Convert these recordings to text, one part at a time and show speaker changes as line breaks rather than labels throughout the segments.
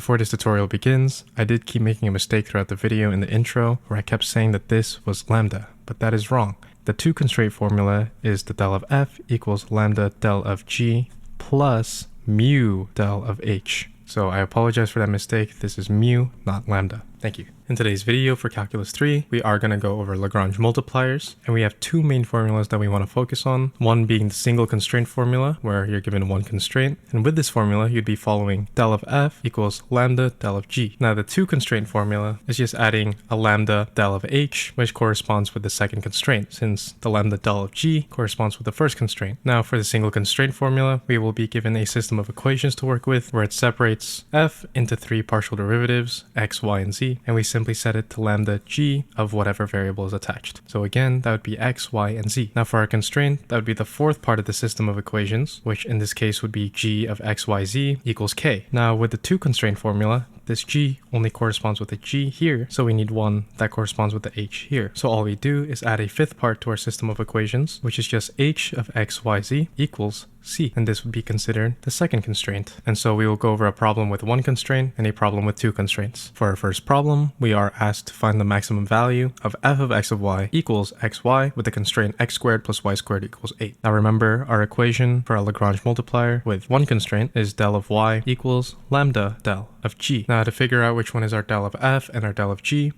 before this tutorial begins, I did keep making a mistake throughout the video in the intro where I kept saying that this was lambda, but that is wrong. The two constraint formula is the del of f equals lambda del of g plus mu del of h. So I apologize for that mistake. This is mu, not lambda. Thank you. In today's video for Calculus 3, we are going to go over Lagrange multipliers, and we have two main formulas that we want to focus on. One being the single constraint formula, where you're given one constraint, and with this formula, you'd be following del of f equals lambda del of g. Now, the two constraint formula is just adding a lambda del of h, which corresponds with the second constraint, since the lambda del of g corresponds with the first constraint. Now, for the single constraint formula, we will be given a system of equations to work with, where it separates f into three partial derivatives, x, y, and z, and we simply set it to lambda g of whatever variable is attached. So again, that would be x, y, and z. Now for our constraint, that would be the fourth part of the system of equations, which in this case would be g of x, y, z equals k. Now with the two constraint formula, this g only corresponds with a g here, so we need one that corresponds with the h here. So all we do is add a fifth part to our system of equations, which is just h of x, y, z equals c, and this would be considered the second constraint. And so we will go over a problem with one constraint and a problem with two constraints. For our first problem, we are asked to find the maximum value of f of x of y equals xy with the constraint x squared plus y squared equals 8. Now remember, our equation for our Lagrange multiplier with one constraint is del of y equals lambda del of g. Now to figure out which one is our del of f and our del of g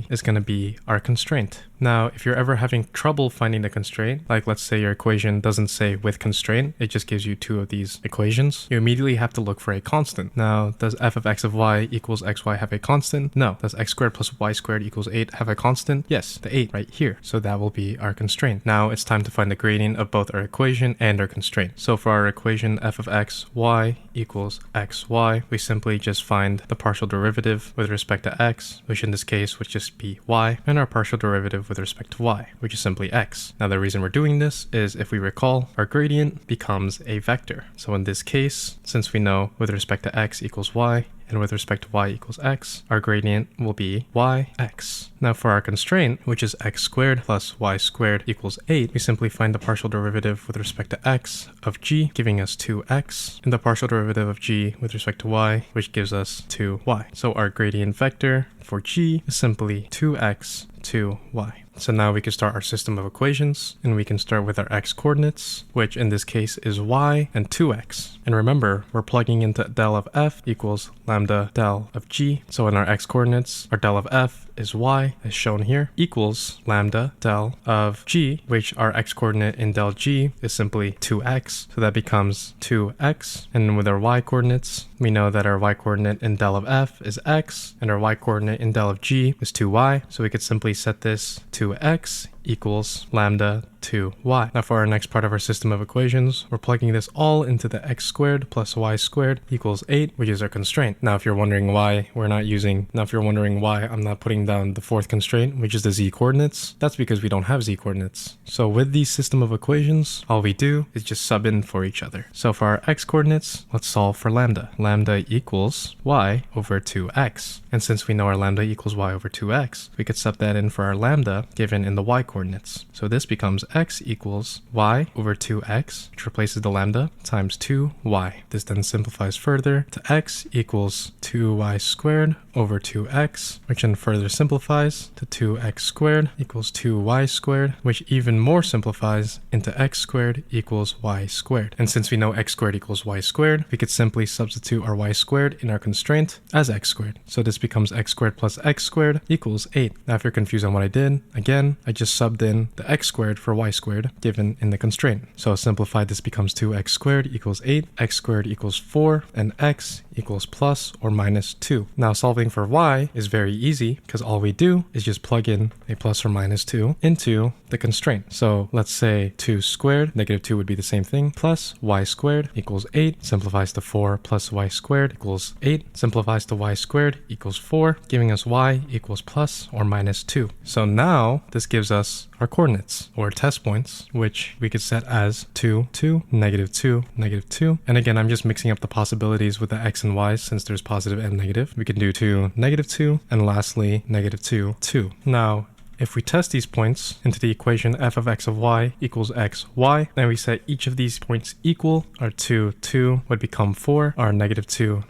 is going to be our constraint. Now, if you're ever having trouble finding the constraint, like let's say your equation doesn't say with constraint, it just gives you two of these equations, you immediately have to look for a constant. Now, does f of x of y equals xy have a constant? No. Does x squared plus y squared equals 8 have a constant? Yes, the 8 right here. So that will be our constraint. Now it's time to find the gradient of both our equation and our constraint. So for our equation f of x y equals xy, we simply just find the partial derivative with respect to x, which in this case would just be y, and our partial derivative with respect to y, which is simply x. Now the reason we're doing this is, if we recall, our gradient becomes a vector. So in this case, since we know with respect to x equals y, and with respect to y equals x, our gradient will be yx. Now for our constraint, which is x squared plus y squared equals 8, we simply find the partial derivative with respect to x of g, giving us 2x, and the partial derivative of g with respect to y, which gives us 2y. So our gradient vector for g is simply 2x, 2y. So now we can start our system of equations, and we can start with our x coordinates, which in this case is y and 2x. And remember, we're plugging into del of f equals lambda del of g. So in our x coordinates, our del of f is y, as shown here, equals lambda del of g, which our x coordinate in del g is simply 2x. So that becomes 2x. And with our y coordinates, we know that our y coordinate in del of f is x, and our y coordinate in del of g is 2y. So we could simply set this to x equals lambda 2y. Now for our next part of our system of equations, we're plugging this all into the x squared plus y squared equals 8, which is our constraint. Now if you're wondering why I'm not putting down the fourth constraint, which is the z coordinates, that's because we don't have z coordinates. So with these system of equations, all we do is just sub in for each other. So for our x coordinates, let's solve for lambda. Lambda equals y over 2x. And since we know our lambda equals y over 2x, we could sub that in for our lambda given in the y coordinates. So this becomes x equals y over 2x, which replaces the lambda, times 2y. This then simplifies further to x equals 2y squared over 2x, which then further simplifies to 2x squared equals 2y squared, which even more simplifies into x squared equals y squared. And since we know x squared equals y squared, we could simply substitute our y squared in our constraint as x squared. So this becomes x squared plus x squared equals 8. Now if you're confused on what I did, again, I just subbed in the x squared for y squared given in the constraint. So simplified, this becomes 2x squared equals 8, x squared equals 4, and x equals plus or minus 2. Now solving for y is very easy because all we do is just plug in a plus or minus 2 into the constraint. So let's say 2 squared, negative 2 would be the same thing, plus y squared equals 8, simplifies to 4 plus y squared equals 8, simplifies to y squared equals 4, giving us y equals plus or minus 2. So now this gives us our coordinates, or test points, which we could set as 2, 2, negative 2, negative 2. And again, I'm just mixing up the possibilities with the x and y since there's positive and negative. We can do 2, negative 2, and lastly, negative 2, 2. Now, If we test these points into the equation f of x of y equals x, y, then we set each of these points equal. Our 2, 2 would become 4. Our negative 2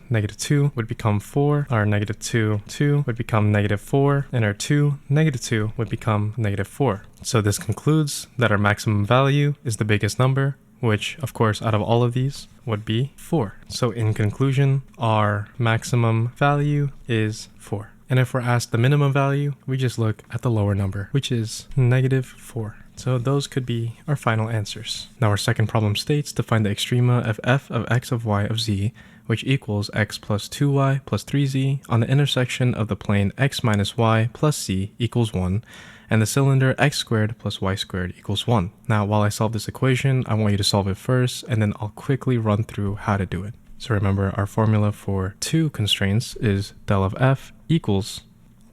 would become 4. Our negative 2, 2 would become negative 4. And our 2, negative 2 would become negative 4. So this concludes that our maximum value is the biggest number, which, of course, out of all of these would be 4. So in conclusion, our maximum value is 4. And if we're asked the minimum value, we just look at the lower number, which is negative 4. So those could be our final answers. Now our second problem states to find the extrema of f of x of y of z, which equals x plus 2y plus 3z on the intersection of the plane x minus y plus z equals 1, and the cylinder x squared plus y squared equals 1. Now while I solve this equation, I want you to solve it first, and then I'll quickly run through how to do it. So remember, our formula for two constraints is del of f equals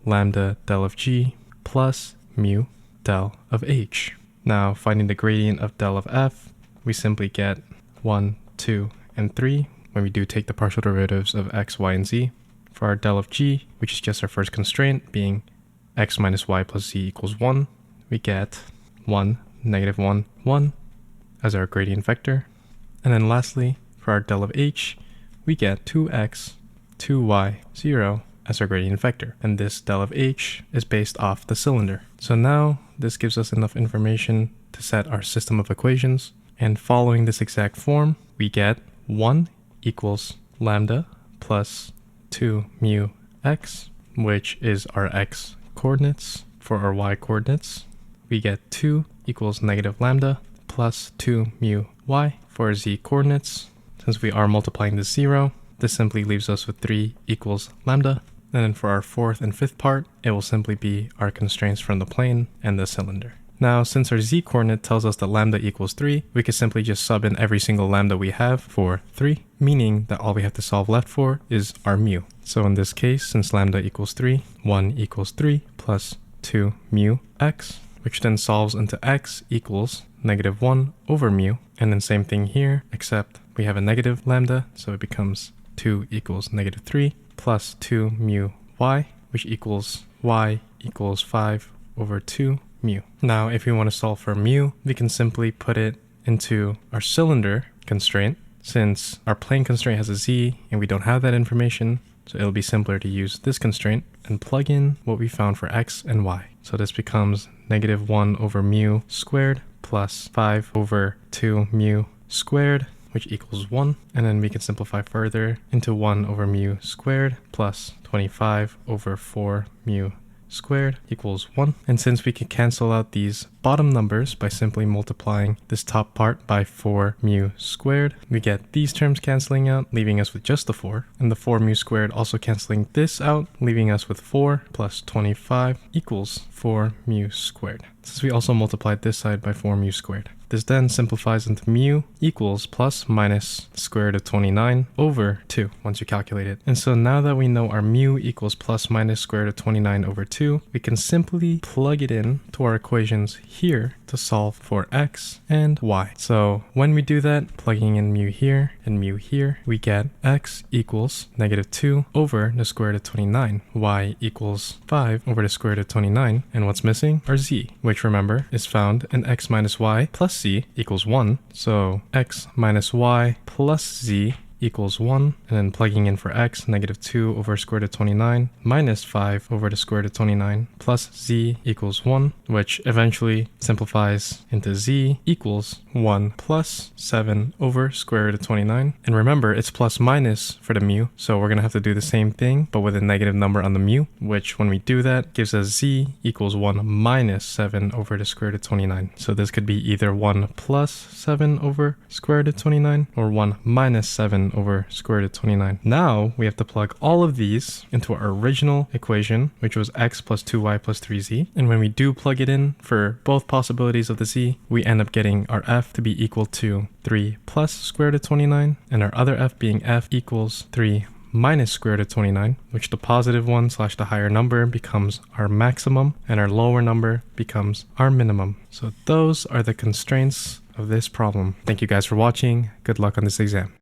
lambda del of g plus mu del of h. Now finding the gradient of del of f, we simply get 1, 2, and 3 when we do take the partial derivatives of x, y, and z. For our del of g, which is just our first constraint, being x minus y plus z equals 1, we get 1, negative 1, 1 as our gradient vector. And then lastly, for our del of h, we get 2x, 2y, 0 as our gradient vector. And this del of h is based off the cylinder. So now this gives us enough information to set our system of equations. And following this exact form, we get 1 equals lambda plus 2 mu x, which is our x coordinates. For our y coordinates, we get 2 equals negative lambda plus 2 mu y. For our z coordinates, since we are multiplying this 0, this simply leaves us with 3 equals lambda. And then for our fourth and fifth part, it will simply be our constraints from the plane and the cylinder. Now, since our z coordinate tells us that lambda equals 3, we could simply just sub in every single lambda we have for 3, meaning that all we have to solve left for is our mu. So in this case, since lambda equals 3, 1 equals 3 plus 2 mu x, which then solves into x equals negative 1 over mu. And then same thing here, except we have a negative lambda, so it becomes 2 equals negative 3 plus 2 mu y, which equals y equals 5 over 2 mu. Now, if we want to solve for mu, we can simply put it into our cylinder constraint. Since our plane constraint has a z and we don't have that information, so it'll be simpler to use this constraint and plug in what we found for x and y. So this becomes negative 1 over mu squared plus 5 over 2 mu squared, which equals 1. And then we can simplify further into 1 over mu squared plus 25 over 4 mu squared equals 1. And since we can cancel out these bottom numbers by simply multiplying this top part by 4 mu squared, we get these terms canceling out, leaving us with just the 4. And the 4 mu squared also canceling this out, leaving us with 4 plus 25 equals 4 mu squared. Since we also multiplied this side by 4 mu squared. This then simplifies into mu equals plus minus square root of 29 over 2 once you calculate it. And so now that we know our mu equals plus minus square root of 29 over 2, we can simply plug it in to our equations here to solve for x and y. So when we do that, plugging in mu here and mu here, we get x equals negative 2 over the square root of 29, y equals 5 over the square root of 29, and what's missing? Our z, which remember is found in x minus y plus z equals 1. So x minus y plus z equals 1, and then plugging in for x, negative 2 over square root of 29 minus 5 over the square root of 29 plus z equals 1, which eventually simplifies into z equals 1 plus 7 over square root of 29. And remember, it's plus minus for the mu, so we're going to have to do the same thing, but with a negative number on the mu, which when we do that gives us z equals 1 minus 7 over the square root of 29. So this could be either 1 plus 7 over square root of 29 or 1 minus 7 over square root of 29. Now we have to plug all of these into our original equation, which was x plus 2y plus 3z. And when we do plug it in for both possibilities of the z, we end up getting our f to be equal to 3 plus square root of 29, and our other f being f equals 3 minus square root of 29, which the positive one / the higher number becomes our maximum, and our lower number becomes our minimum. So those are the constraints of this problem. Thank you guys for watching. Good luck on this exam.